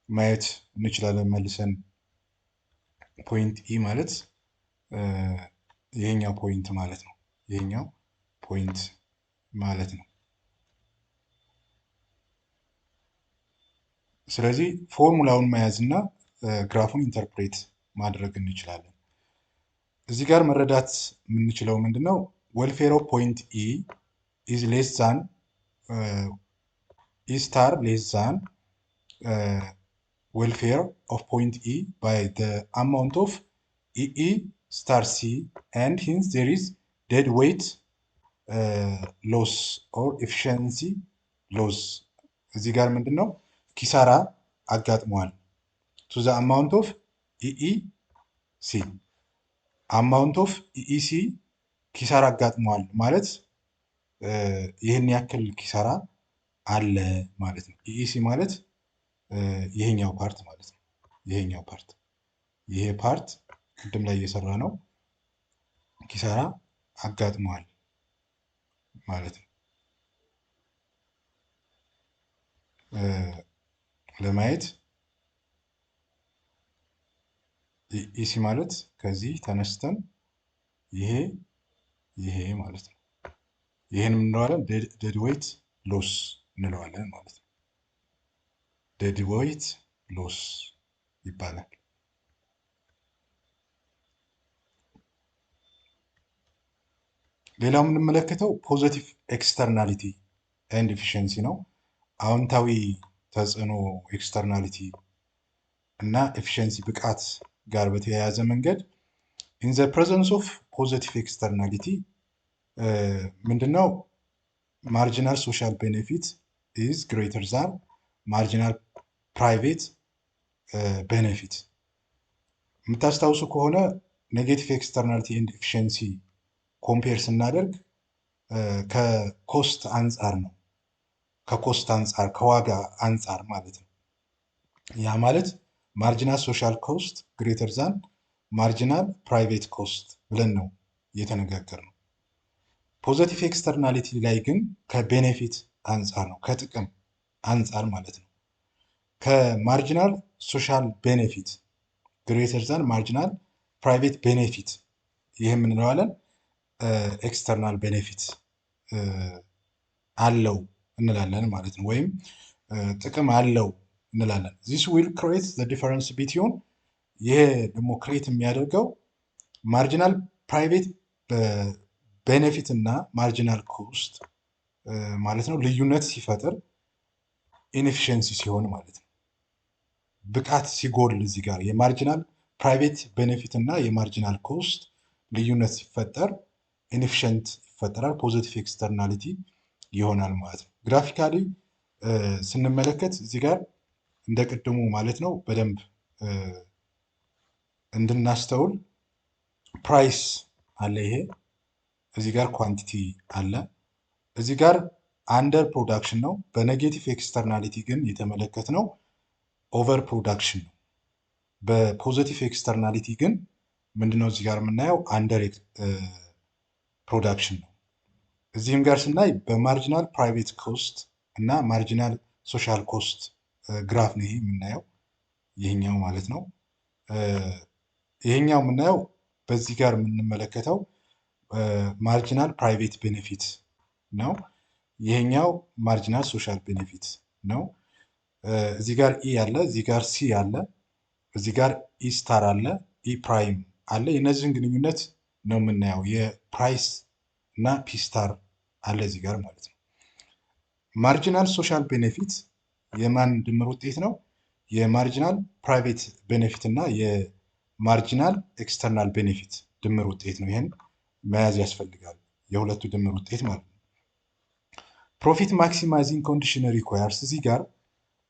ማየት እንችላለን መልሰን። ፖይንት ኢ ማለት ይሄኛው ፖይንት ማለት ነው። ይሄኛው ፖይንት ማለት ነው። ስለዚህ ፎርሙላውን መያዝ እና ግራፉን ኢንተርፕሬት ማድረግ እንችላለን። እዚህ ጋር መረዳት የምንችለው ምንድነው? ዌልፌር ኦፍ ፖይንት ኢ ኢዝ ሌስ ዛን ኢ ስታር ሌስ ዛን ዌልፌር ኦፍ ፖይንት ኢ ባይ ዘ አማውንት ኦፍ ኢኢ ስታር ሲ ኤንድ ሂንስ ዜር ኢዝ ዴድ ዌይት ሎስ ኦር ኤፊሽንሲ ሎስ። እዚህ ጋር ምንድን ነው ኪሳራ አጋጥሟል። ቱ ዘ አማውንት ኦፍ ኢኢ ሲ አማውንት ኦፍ ኢኢ ሲ ኪሳራ አጋጥሟል ማለት ይህን ያክል ኪሳራ አለ ማለት ነው። ኢኢ ሲ ማለት ይሄኛው ፓርት ማለት ነው። ይሄኛው ፓርት ይሄ ፓርት ቅድም ላይ እየሰራ ነው ኪሳራ አጋጥሟል ማለት ነው። ለማየት ኢሲ ማለት ከዚህ ተነስተን ይሄ ማለት ነው። ይሄን እንለዋለን ዴድ ዌይት ሎስ እንለዋለን ማለት ነው። ዴድ ዌይት ሎስ ይባላል። ሌላው የምንመለከተው ፖዘቲቭ ኤክስተርናሊቲ ኤንድ ኤፊሽንሲ ነው። አዎንታዊ ተጽዕኖ ኤክስተርናሊቲ እና ኤፊሽንሲ ብቃት ጋር በተያያዘ መንገድ ኢን ዘ ፕሬዘንስ ኦፍ ፖዘቲቭ ኤክስተርናሊቲ ምንድነው? ማርጂናል ሶሻል ቤኔፊት ኢዝ ግሬተር ዛን ማርጂናል ፕራይቬት ቤኔፊት። የምታስታውሱ ከሆነ ኔጌቲቭ ኤክስተርናሊቲ ኤንድ ኤፊሽንሲ ኮምፔር ስናደርግ ከኮስት አንጻር ነው። ከኮስት አንጻር ከዋጋ አንጻር ማለት ነው። ያ ማለት ማርጂናል ሶሻል ኮስት ግሬተር ዛን ማርጂናል ፕራይቬት ኮስት ብለን ነው እየተነጋገርነው። ፖዘቲቭ ኤክስተርናሊቲ ላይ ግን ከቤኔፊት አንጻር ነው፣ ከጥቅም አንጻር ማለት ነው። ከማርጂናል ሶሻል ቤኔፊት ግሬተር ዛን ማርጂናል ፕራይቬት ቤኔፊት ይህ የምንለዋለን ኤክስተርናል ቤኔፊት አለው እንላለን ማለት ነው። ወይም ጥቅም አለው እንላለን። ዚስ ዊል ክሬት ዘ ዲፈረንስ ቢትዊን ይሄ ደግሞ ክሬት የሚያደርገው ማርጂናል ፕራይቬት ቤኔፊት እና ማርጂናል ኮስት ማለት ነው ልዩነት ሲፈጥር ኢንኤፊሽንሲ ሲሆን ማለት ነው። ብቃት ሲጎል እዚህ ጋር የማርጂናል ፕራይቬት ቤኔፊት እና የማርጂናል ኮስት ልዩነት ሲፈጠር ኢንኤፊሽንት ይፈጠራል፣ ፖዚቲቭ ኤክስተርናሊቲ ይሆናል ማለት ነው። ግራፊካሊ ስንመለከት እዚህ ጋር እንደ ቅድሙ ማለት ነው በደንብ እንድናስተውል ፕራይስ አለ። ይሄ እዚህ ጋር ኳንቲቲ አለ። እዚህ ጋር አንደር ፕሮዳክሽን ነው። በኔጌቲቭ ኤክስተርናሊቲ ግን የተመለከትነው ኦቨር ፕሮዳክሽን ነው። በፖዚቲቭ ኤክስተርናሊቲ ግን ምንድነው እዚህ ጋር የምናየው አንደር ፕሮዳክሽን ነው። እዚህም ጋር ስናይ በማርጂናል ፕራይቬት ኮስት እና ማርጂናል ሶሻል ኮስት ግራፍ ነው ይሄ የምናየው፣ ይሄኛው ማለት ነው። ይሄኛው የምናየው በዚህ ጋር የምንመለከተው ማርጂናል ፕራይቬት ቤኔፊት ነው። ይሄኛው ማርጂናል ሶሻል ቤኔፊት ነው። እዚህ ጋር ኢ አለ፣ እዚህ ጋር ሲ አለ፣ እዚህ ጋር ኢ ስታር አለ፣ ኢ ፕራይም አለ። የእነዚህን ግንኙነት ነው የምናየው። የፕራይስ እና ፒ ስታር አለ እዚህ ጋር ማለት ነው። ማርጂናል ሶሻል ቤኔፊት የማን ድምር ውጤት ነው? የማርጂናል ፕራይቬት ቤኔፊት እና የማርጂናል ኤክስተርናል ቤኔፊት ድምር ውጤት ነው። ይህን መያዝ ያስፈልጋል፣ የሁለቱ ድምር ውጤት ማለት ነው። ፕሮፊት ማክሲማይዚንግ ኮንዲሽን ሪኳየርስ እዚህ ጋር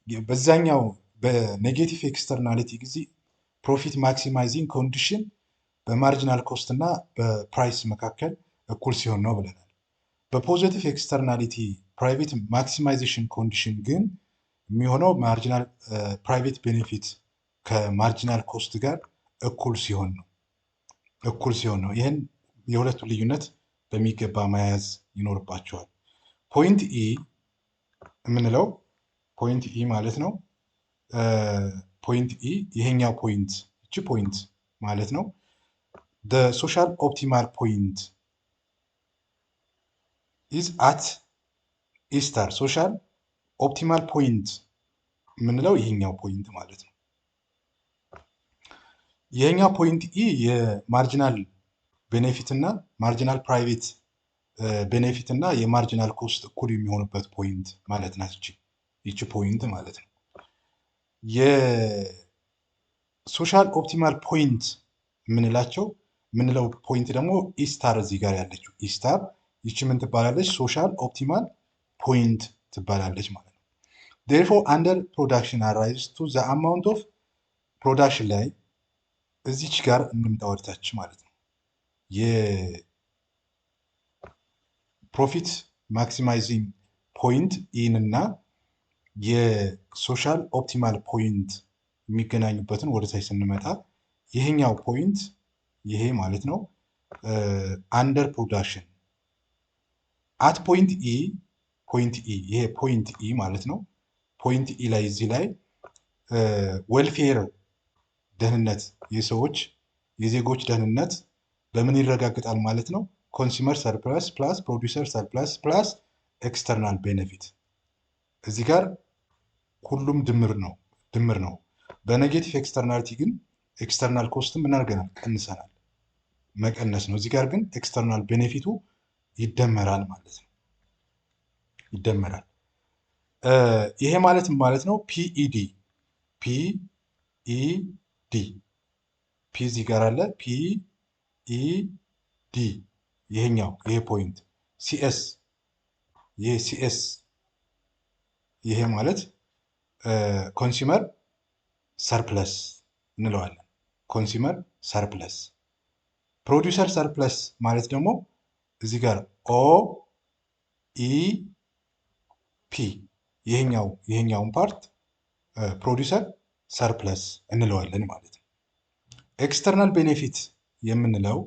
በዛኛው በኔጌቲቭ ኤክስተርናሊቲ ጊዜ ፕሮፊት ማክሲማይዚንግ ኮንዲሽን በማርጂናል ኮስት እና በፕራይስ መካከል እኩል ሲሆን ነው ብለናል። በፖዚቲቭ ኤክስተርናሊቲ ፕራይቬት ማክሲማይዜሽን ኮንዲሽን ግን የሚሆነው ማርጂናል ፕራይቬት ቤኔፊት ከማርጂናል ኮስት ጋር እኩል ሲሆን ነው። ይህን የሁለቱ ልዩነት በሚገባ መያዝ ይኖርባቸዋል። ፖይንት ኢ የምንለው ፖይንት ኢ ማለት ነው። ፖይንት ኢ ይሄኛው ፖይንት እቺ ፖይንት ማለት ነው። ሶሻል ኦፕቲማል ፖይንት ኢዝ አት ኢ ስታር። ሶሻል ኦፕቲማል ፖይንት የምንለው ይሄኛው ፖይንት ማለት ነው። ይሄኛው ፖይንት ኢ የማርጂናል ቤኔፊት እና ማርጂናል ፕራይቬት ቤኔፊት እና የማርጂናል ኮስት እኩል የሚሆንበት ፖይንት ማለት ናት ይቺ ፖይንት ማለት ነው። የሶሻል ኦፕቲማል ፖይንት የምንለው ፖይንት ደግሞ ኢስታር እዚህ ጋር ያለችው ኢስታር ይቺ ምን ትባላለች? ሶሻል ኦፕቲማል ፖይንት ትባላለች ማለት ነው። ዴርፎር አንደር ፕሮዳክሽን አራይዝ ቱ ዘ አማውንት ኦፍ ፕሮዳክሽን ላይ እዚች ጋር እንምጣ ወደታች ማለት ነው። የፕሮፊት ማክሲማይዚንግ ፖይንት ኢን እና የሶሻል ኦፕቲማል ፖይንት የሚገናኙበትን ወደታች ስንመጣ ይሄኛው ፖይንት ይሄ ማለት ነው አንደር ፕሮዳክሽን አት ፖይንት ኢ ይሄ ፖይንት ኢ ማለት ነው። ፖይንት ኢ ላይ እዚህ ላይ ዌልፌር ደህንነት የዜጎች ደህንነት በምን ይረጋግጣል ማለት ነው? ኮንሱመር ሰርፕለስ ፕላስ ፕሮዲውሰር ሰርፕለስ ፕላስ ኤክስተርናል ቤኔፊት። እዚህ ጋር ሁሉም ድምር ነው። በኔጌቲቭ ኤክስተርናሊቲ ግን ኤክስተርናል ኮስትም ምን አድርገናል? ቀንሰናል። መቀነስ ነው። እዚህ ጋር ግን ኤክስተርናል ቤኔፊቱ ይደመራል ማለት ነው። ይደመራል። ይሄ ማለት ነው ፒኢዲ ፒ እዚህ ጋር አለ። ፒኢዲ ይሄ ፖይንት ሲኤስ ይሄ ማለት ኮንሱመር ሰርፕለስ እንለዋለን። ኮንሱመር ሰርፕለስ ፕሮዲውሰር ሰርፕለስ ማለት ደግሞ እዚህ ጋር ኦ ኢ ፒ ይሄኛውን ፓርት ፕሮዲውሰር ሰርፕለስ እንለዋለን ማለት ነው። ኤክስተርናል ቤኔፊት የምንለው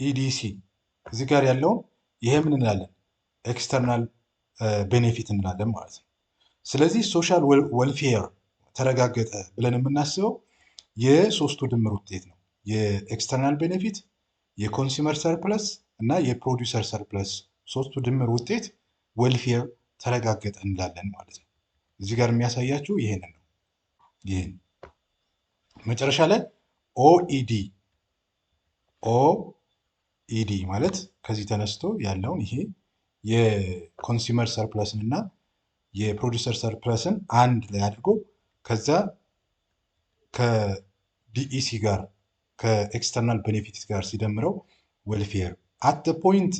በኢዲሲ እዚህ ጋር ያለውን ይሄ ምን እንላለን? ኤክስተርናል ቤኔፊት እንላለን ማለት ነው። ስለዚህ ሶሻል ዌልፌር ተረጋገጠ ብለን የምናስበው የሶስቱ ድምር ውጤት ነው። የኤክስተርናል ቤኔፊት፣ የኮንሱመር ሰርፕለስ እና የፕሮዲውሰር ሰርፕለስ ሶስቱ ድምር ውጤት ዌልፌር ተረጋገጠ እንላለን ማለት ነው። እዚህ ጋር የሚያሳያችሁ ይሄንን ነው። ይህን መጨረሻ ላይ ኦኢዲ ማለት ከዚህ ተነስቶ ያለውን ይሄ የኮንሱመር ሰርፕለስን እና የፕሮዲውሰር ሰርፕለስን አንድ ላይ አድርጎ ከዛ ከዲኢሲ ጋር ከኤክስተርናል ቤኔፊት ጋር ሲደምረው ዌልፌር አት ፖይንት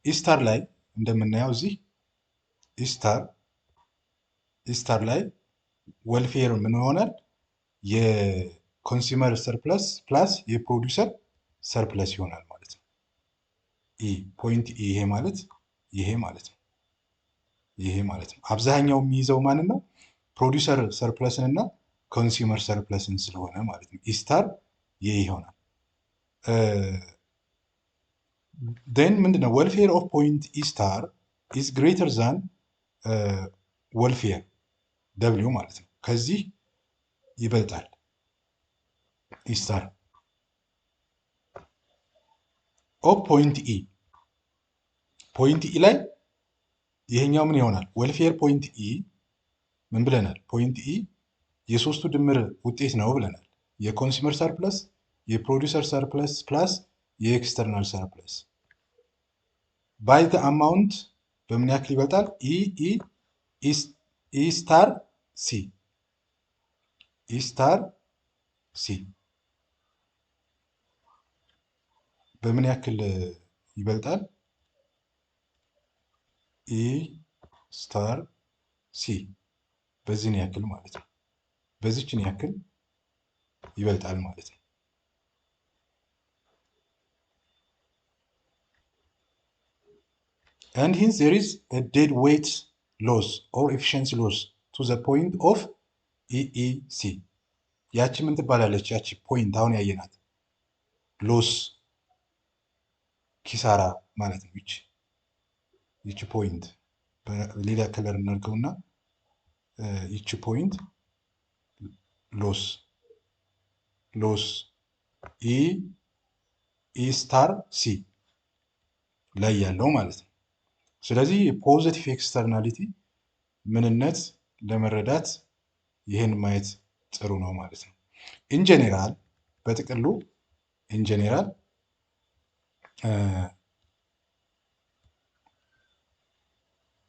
ኢስታር ላይ እንደምናየው እዚህ ኢስታር ላይ ዌልፌር ምን ይሆናል? የኮንሱመር ሰርፕለስ ፕላስ የፕሮዲውሰር ሰርፕለስ ይሆናል ማለት ነው። ፖይንት ይሄ ማለት ነው። ይሄ ማለት ነው። አብዛኛው የሚይዘው ማንን ነው? ፕሮዲውሰር ሰርፕለስን እና ኮንሱመር ሰርፕለስን ስለሆነ ማለት ነው። ኢስታር ይሄ ይሆናል። ን ምንድነው? ዌልፌር ኦፍ ፖይንት ኢስታር ኢዝ ግሬተር ዛን ዌልፌር ደብሊው ማለት ነው። ከዚህ ይበልጣል ኢስታር ኦፍ ፖይንት ኢ ላይ ይሄኛው ምን ይሆናል? ዌልፌር ፖይንት ኢ ምን ብለናል? ፖይንት ኢ የሶስቱ ድምር ውጤት ነው ብለናል። የኮንሱመር ሰርፕለስ፣ የፕሮዲውሰር ሰርፕለስ ፕላስ የኤክስተርናል ሰርፕለስ ባይ ዘ አማውንት በምን ያክል ይበልጣል? ኢስታር ሲ በምን ያክል ይበልጣል? ኢስታር ሲ በዚህን ያክል ማለት ነው። በዚችን ያክል ይበልጣል ማለት ነው። and hence there is a dead weight loss or efficiency loss to the point of EEC ያቺ ምን ትባላለች? ያቺ ፖይንት አሁን ያየናት ሎስ ኪሳራ ማለት ነው። ይቺ ፖይንት በሌላ ከለር እናድርገውና ይቺ ፖይንት ሎስ ኢስታር ሲ ላይ ያለው ማለት ነው። ስለዚህ የፖዚቲቭ ኤክስተርናሊቲ ምንነት ለመረዳት ይህን ማየት ጥሩ ነው ማለት ነው። ኢንጀኔራል በጥቅሉ ኢንጀኔራል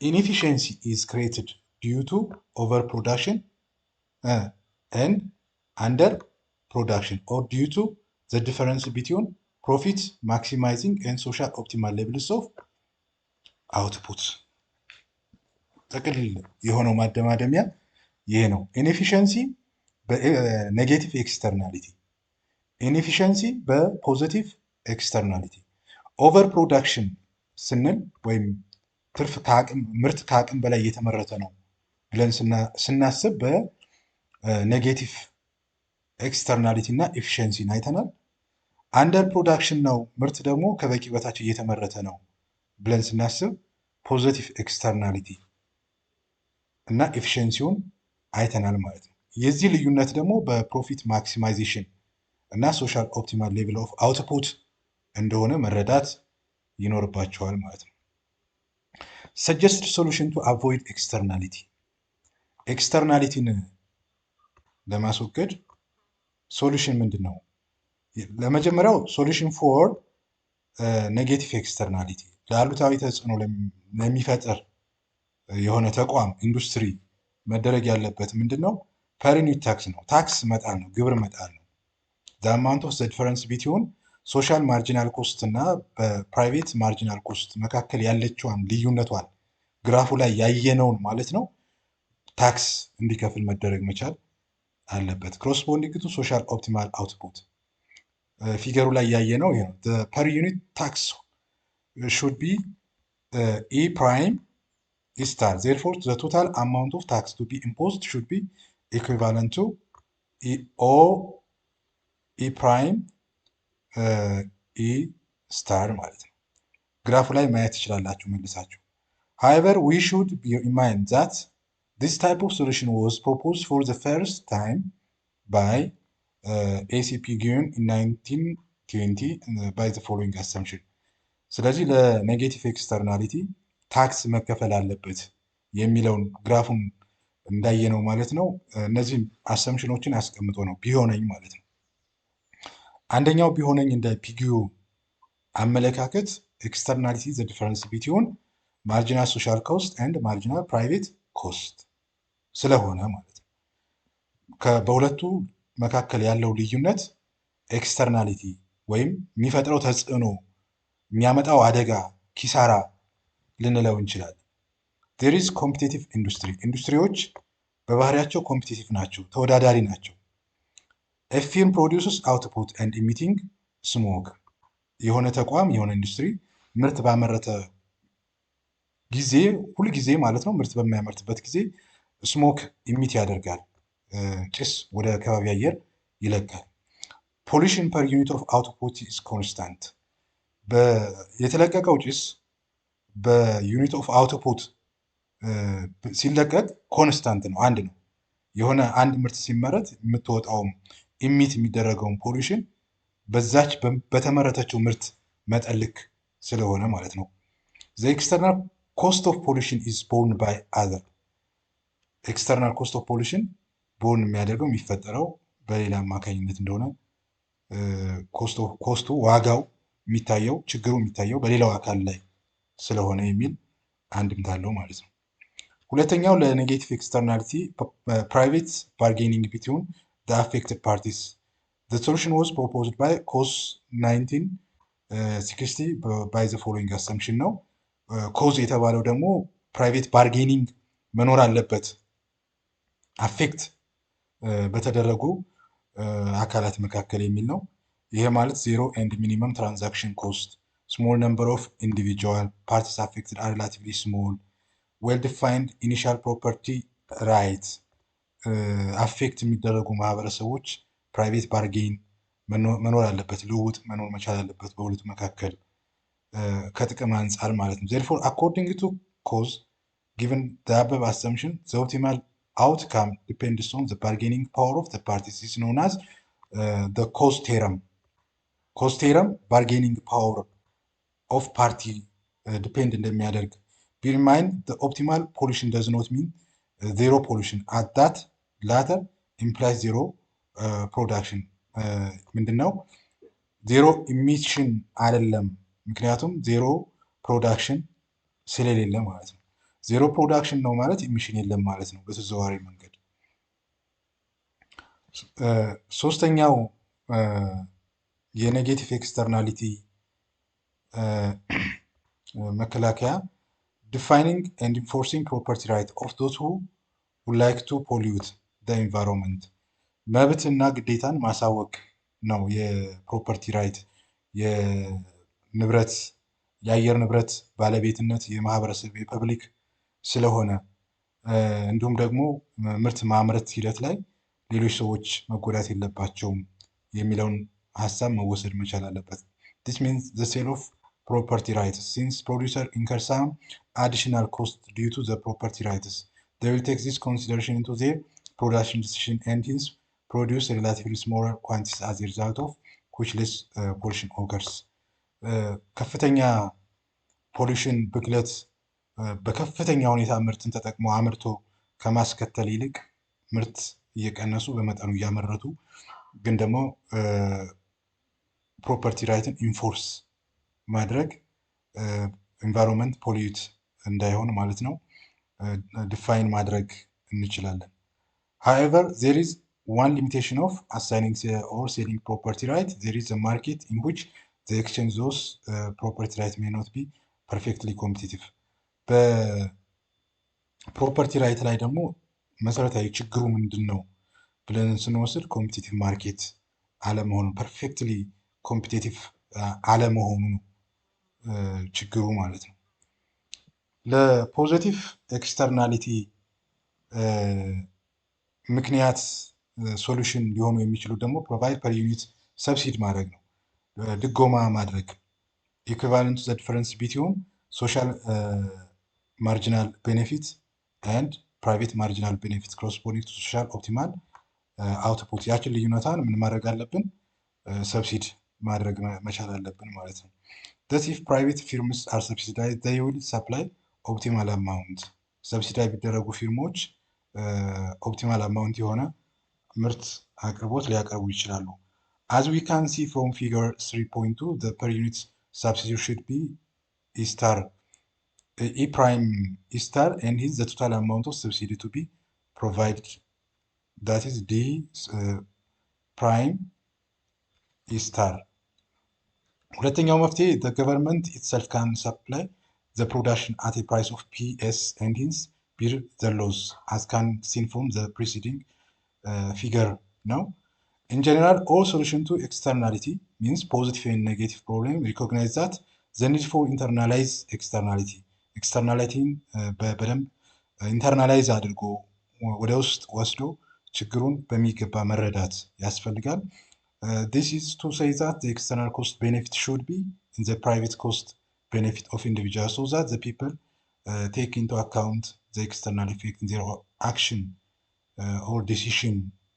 inefficiency is created due to overproduction and underproduction or due to the difference between profit maximizing and social optimal levels of output ጥቅል የሆነው ማደማደሚያ ይሄ ነው። ኢንኤፊሽንሲ በኔጌቲቭ ኤክስተርናሊቲ፣ ኢንኤፊሽንሲ በፖዚቲቭ ኤክስተርናሊቲ። ኦቨር ፕሮዳክሽን ስንል ወይም ምርት ከአቅም በላይ እየተመረተ ነው ብለን ስናስብ በኔጌቲቭ ኤክስተርናሊቲ እና ኤፊሽንሲን አይተናል። አንደር ፕሮዳክሽን ነው ምርት ደግሞ ከበቂ በታች እየተመረተ ነው ብለን ስናስብ ፖዚቲቭ ኤክስተርናሊቲ እና ኤፊሽንሲውን አይተናል ማለት ነው። የዚህ ልዩነት ደግሞ በፕሮፊት ማክሲማይዜሽን እና ሶሻል ኦፕቲማል ሌቭል ኦፍ አውትፑት እንደሆነ መረዳት ይኖርባቸዋል ማለት ነው። ሰጀስት ሶሉሽን ቱ አቮይድ ኤክስተርናሊቲ፣ ኤክስተርናሊቲን ለማስወገድ ሶሉሽን ምንድን ነው? ለመጀመሪያው ሶሉሽን ፎር ኔጌቲቭ ኤክስተርናሊቲ፣ ለአሉታዊ ተጽዕኖ ለሚፈጥር የሆነ ተቋም ኢንዱስትሪ መደረግ ያለበት ምንድን ነው? ፐር ዩኒት ታክስ ነው። ታክስ መጣል ነው፣ ግብር መጣል ነው። ዘ አማውንት ኦፍ ዘ ዲፈረንስ ቢትዊን ሶሻል ማርጂናል ኮስት እና በፕራይቬት ማርጂናል ኮስት መካከል ያለችዋን ልዩነቷን ግራፉ ላይ ያየነውን ማለት ነው ታክስ እንዲከፍል መደረግ መቻል አለበት። ኮረስፖንዲንግ ቱ ሶሻል ኦፕቲማል አውትፑት ፊገሩ ላይ ያየነው ይሄ ነው። ፐር ዩኒት ታክስ should be E prime E star. Therefore, the total amount of tax to be imposed should be equivalent to O E prime E star ማለት ነው። ግራፉ ላይ ማየት ትችላላችሁ መልሳችሁ። However, we should bear in mind that this type of solution was proposed for the first time by ACP Guin in 1920 by the following assumption. ስለዚህ ለኔጌቲቭ ኤክስተርናሊቲ ታክስ መከፈል አለበት የሚለውን ግራፉን እንዳየነው ማለት ነው። እነዚህ አሰምሽኖችን አስቀምጦ ነው ቢሆነኝ ማለት ነው። አንደኛው ቢሆነኝ እንደ ፒጊዩ አመለካከት ኤክስተርናሊቲ ዘ ዲፈረንስ ቢትዊን ማርጂናል ሶሻል ኮስት ኤንድ ማርጂናል ፕራይቬት ኮስት ስለሆነ ማለት ነው። በሁለቱ መካከል ያለው ልዩነት ኤክስተርናሊቲ ወይም የሚፈጥረው ተጽዕኖ የሚያመጣው አደጋ ኪሳራ ልንለው እንችላለን። there is competitive industry ኢንዱስትሪዎች በባህሪያቸው ኮምፒቲቲቭ ናቸው፣ ተወዳዳሪ ናቸው። a firm produces output and emitting smoke የሆነ ተቋም የሆነ ኢንዱስትሪ ምርት ባመረተ ጊዜ ሁልጊዜ ማለት ነው ምርት በሚያመርትበት ጊዜ ስሞክ ኢሚት ያደርጋል፣ ጭስ ወደ ከባቢ አየር ይለቃል። ፖሊሽን ፐር ዩኒት ኦፍ አውትፑት ኢዝ ኮንስታንት የተለቀቀው ጭስ በዩኒት ኦፍ አውትፑት ሲለቀቅ ኮንስታንት ነው፣ አንድ ነው። የሆነ አንድ ምርት ሲመረት የምትወጣውም ኢሚት የሚደረገውን ፖሊሽን በዛች በተመረተችው ምርት መጠን ልክ ስለሆነ ማለት ነው። ዘ ኤክስተርናል ኮስት ኦፍ ፖሊሽን ኢዝ ቦርን ባይ አዘር ኤክስተርናል ኮስት ኦፍ ፖሊሽን ቦርን የሚያደርገው የሚፈጠረው በሌላ አማካኝነት እንደሆነ ኮስቱ ዋጋው የሚታየው ችግሩ የሚታየው በሌላው አካል ላይ ስለሆነ የሚል አንድምታ አለው ማለት ነው። ሁለተኛው ለኔጌቲቭ ኤክስተርናሊቲ ፕራይቬት ባርጌኒንግ ቢትዊን ዘ አፌክትድ ፓርቲስ The solution was proposed by COS 1960 by the following assumption ነው። ኮዝ የተባለው ደግሞ ፕራይቬት ባርጌኒንግ መኖር አለበት አፌክት በተደረጉ አካላት መካከል የሚል ነው። ይሄ ማለት ዜሮ ኤንድ ሚኒመም ትራንዛክሽን ኮስት ስሞል ነምበር ኦፍ ኢንዲቪጁዋል ፓርቲስ አፌክትድ አር ሪላቲቭሊ ስሞል ዌል ዲፋይንድ ኢኒሻል ፕሮፐርቲ ራይት አፌክት የሚደረጉ ማህበረሰቦች ፕራይቬት ባርጌን መኖር አለበት፣ ልውውጥ መኖር መቻል አለበት በሁለቱ መካከል ከጥቅም አንጻር ማለት ነው። therefore according to cause given the above assumption the optimal outcome depends on the bargaining power of the parties is known as the cost theorem. cost theorem bargaining power of party depend እንደሚያደርግ bear in mind the optimal pollution does not mean zero pollution at that latter implies zero production ምንድነው ዜሮ ኢሚሽን አይደለም፣ ምክንያቱም ዜሮ ፕሮዳክሽን ስለሌለ ማለት ነው። ዜሮ ፕሮዳክሽን ነው ማለት ኢሚሽን የለም ማለት ነው በተዘዋዋሪ መንገድ። ሶስተኛው የኔጌቲቭ ኤክስተርናሊቲ መከላከያ defining and enforcing property right of those who would like to pollute the environment መብትና ግዴታን ማሳወቅ ነው። የፕሮፐርቲ ራይት የንብረት የአየር ንብረት ባለቤትነት የማህበረሰብ የፐብሊክ ስለሆነ እንዲሁም ደግሞ ምርት ማምረት ሂደት ላይ ሌሎች ሰዎች መጎዳት የለባቸውም የሚለውን ሀሳብ መወሰድ መቻል አለበት። this means the sale of property rights since producer incurs some additional cost due to the property rights they will take this consideration into their production decision and hence produce relatively smaller quantities as a result of which less pollution occurs. ከፍተኛ ፖሊሽን ብክለት በከፍተኛ ሁኔታ ምርትን ተጠቅሞ አምርቶ ከማስከተል ይልቅ ምርት እየቀነሱ በመጠኑ እያመረቱ ግን ደግሞ ፕሮፐርቲ ራይትን ኢንፎርስ ማድረግ ኤንቫይሮንመንት ፖሊዩት እንዳይሆን ማለት ነው ዲፋይን ማድረግ እንችላለን። however there is one limitation of assigning or selling property right. There is a market in which the exchange those property right may not be perfectly competitive. በፕሮፐርቲ ራይት ላይ ደግሞ መሰረታዊ ችግሩ ምንድን ነው ብለን ስንወስድ ኮምፒቲቲቭ ማርኬት አለመሆኑ ፐርፌክትሊ ኮምፒቲቲቭ አለመሆኑ ነው። ችግሩ ማለት ነው። ለፖዚቲቭ ኤክስተርናሊቲ ምክንያት ሶሉሽን ሊሆኑ የሚችሉ ደግሞ ፕሮቫይድ ፐር ዩኒት ሰብሲድ ማድረግ ነው፣ ድጎማ ማድረግ ኢኩቫለንት ዘ ዲፈረንስ ቢትዊን ሶሻል ማርጂናል ቤኔፊት ኤንድ ፕራይቬት ማርጂናል ቤኔፊት ኮረስፖንዲንግ ቱ ሶሻል ኦፕቲማል አውትፑት። ያችን ልዩነቷን ምን ማድረግ አለብን? ሰብሲድ ማድረግ መቻል አለብን ማለት ነው። thus if private firms are subsidized they will supply optimal amount። ሰብሲዳይ ቢደረጉ ፊርሞች ኦፕቲማል አማውንት የሆነ ምርት አቅርቦት ሊያቀርቡ ይችላሉ። as we can see from figure 3.2 the per unit subsidy should be E star E prime E star and hence the total amount of subsidy to be provided that is D prime E star። ሁለተኛው መፍትሄ the government itself can supply the production at a price of PS and hence bear the loss as can seen from the preceding figure ነው። In general, all solution to externality means positive and negative problem recognize that the need for internalize externality ኤክስተርናሊቲን በደንብ ኢንተርናላይዝ አድርጎ ወደ ውስጥ ወስዶ ችግሩን በሚገባ መረዳት ያስፈልጋል። this is to say that the external cost benefit should be in the private cost benefit of individuals so that the people take into account the external effect in their action or decision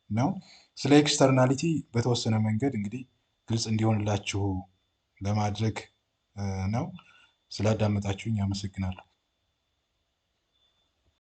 ነው። ስለ ኤክስተርናሊቲ በተወሰነ መንገድ እንግዲህ ግልጽ እንዲሆንላችሁ ለማድረግ ነው። ስላዳመጣችሁኝ አመሰግናለሁ።